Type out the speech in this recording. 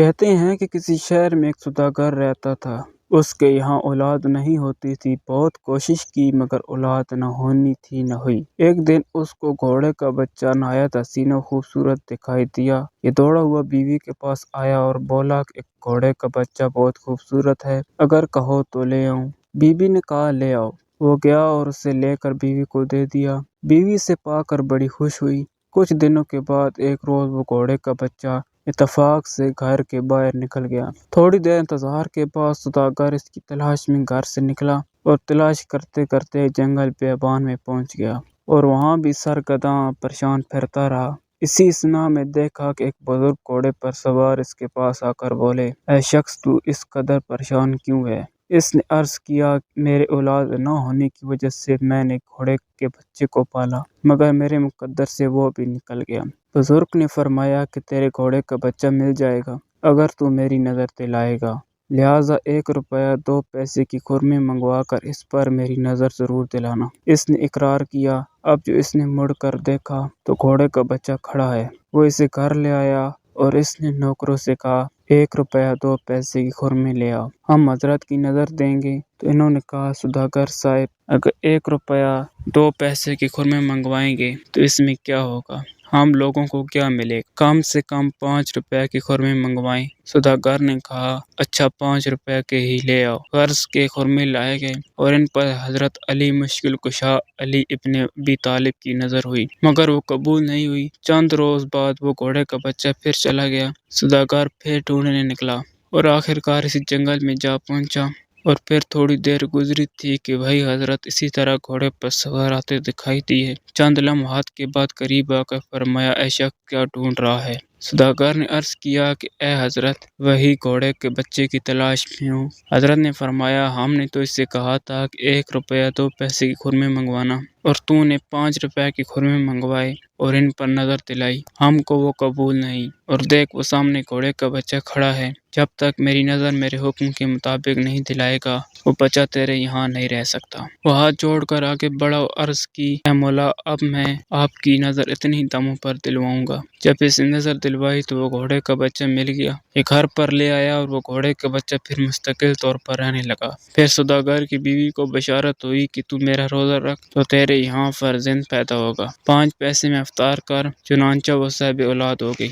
کہتے ہیں کہ کسی شہر میں ایک سوداگر رہتا تھا۔ اس کے یہاں اولاد نہیں ہوتی تھی۔ بہت کوشش کی مگر اولاد نہ ہونی تھی نہ ہوئی۔ ایک دن اس کو گھوڑے کا بچہ نہایت حسین و خوبصورت دکھائی دیا۔ یہ دوڑا ہوا بیوی کے پاس آیا اور بولا کہ ایک گھوڑے کا بچہ بہت خوبصورت ہے، اگر کہو تو لے آؤں۔ بیوی نے کہا لے آؤ۔ وہ گیا اور اسے لے کر بیوی کو دے دیا۔ بیوی اسے پا کر بڑی خوش ہوئی۔ کچھ دنوں کے بعد ایک روز وہ گھوڑے کا بچہ اتفاق سے گھر کے باہر نکل گیا۔ تھوڑی دیر انتظار کے بعد سوداگر اس کی تلاش میں گھر سے نکلا اور تلاش کرتے کرتے جنگل بیابان میں پہنچ گیا اور وہاں بھی سرگرداں پریشان پھرتا رہا۔ اسی اثناء میں دیکھا کہ ایک بزرگ گھوڑے پر سوار اس کے پاس آ کر بولے، اے شخص تو اس قدر پریشان کیوں ہے؟ اس نے عرض کیا، میرے اولاد نہ ہونے کی وجہ سے میں نے گھوڑے کے بچے کو پالا مگر میرے مقدر سے وہ بھی نکل گیا۔ بزرگ نے فرمایا کہ تیرے گھوڑے کا بچہ مل جائے گا اگر تو میری نظر دلائے گا، لہٰذا 1 روپیہ 2 پیسے کی خرمی منگوا کر اس پر میری نظر ضرور دلانا۔ اس نے اقرار کیا۔ اب جو اس نے مڑ کر دیکھا تو گھوڑے کا بچہ کھڑا ہے۔ وہ اسے گھر لے آیا اور اس نے نوکروں سے کہا، 1 روپیہ 2 پیسے کی خرمی لے آؤ، ہم حضرت کی نظر دیں گے۔ تو انہوں نے کہا، سوداگر صاحب، اگر 1 روپیہ 2 پیسے کی خرمی منگوائیں گے تو اس میں کیا ہوگا؟ ہم لوگوں کو کیا ملے گا؟ کم سے کم 5 روپے کی خرمی منگوائیں۔ سوداگر نے کہا، اچھا 5 روپے کے ہی لے آؤ۔ غرض کے خرمی لائے گئے اور ان پر حضرت علی مشکل کشا علی ابن ابی طالب کی نظر ہوئی مگر وہ قبول نہیں ہوئی۔ چند روز بعد وہ گھوڑے کا بچہ پھر چلا گیا۔ سوداگر پھر ڈھونڈنے نکلا اور آخرکار اسی جنگل میں جا پہنچا اور پھر تھوڑی دیر گزری تھی کہ وہی حضرت اسی طرح گھوڑے پر سوار آتے دکھائی دیے۔ چند لمحات کے بعد قریب آ کر فرمایا، اے شخص کیا ڈھونڈ رہا ہے؟ سوداگر نے عرض کیا کہ اے حضرت، وہی گھوڑے کے بچے کی تلاش میں ہوں۔ حضرت نے فرمایا، ہم نے تو اس سے کہا تھا کہ 1 روپیہ 2 پیسے کی خرمی منگوانا اور تو نے 5 روپے کی خرمی منگوائی اور ان پر نظر دلائی، ہم کو وہ قبول نہیں۔ اور دیکھ وہ سامنے گھوڑے کا بچہ کھڑا ہے، جب تک میری نظر میرے حکم کے مطابق نہیں دلائے گا وہ بچہ تیرے یہاں نہیں رہ سکتا۔ وہ ہاتھ جوڑ کر آگے بڑھا اور عرض کی، اے مولا، اب میں آپ کی نظر اتنی دموں پر دلواؤں گا۔ جب اس نے نظر دلوائی تو وہ گھوڑے کا بچہ مل گیا۔ یہ گھر پر لے آیا اور وہ گھوڑے کا بچہ پھر مستقل طور پر رہنے لگا۔ پھر سوداگر کی بیوی کو بشارت ہوئی کہ تو میرا روزہ رکھ تو تیرے یہاں فرزند پیدا ہوگا۔ 5 پیسے میں افطار کر، چنانچہ وہ صاحب اولاد ہو گئی۔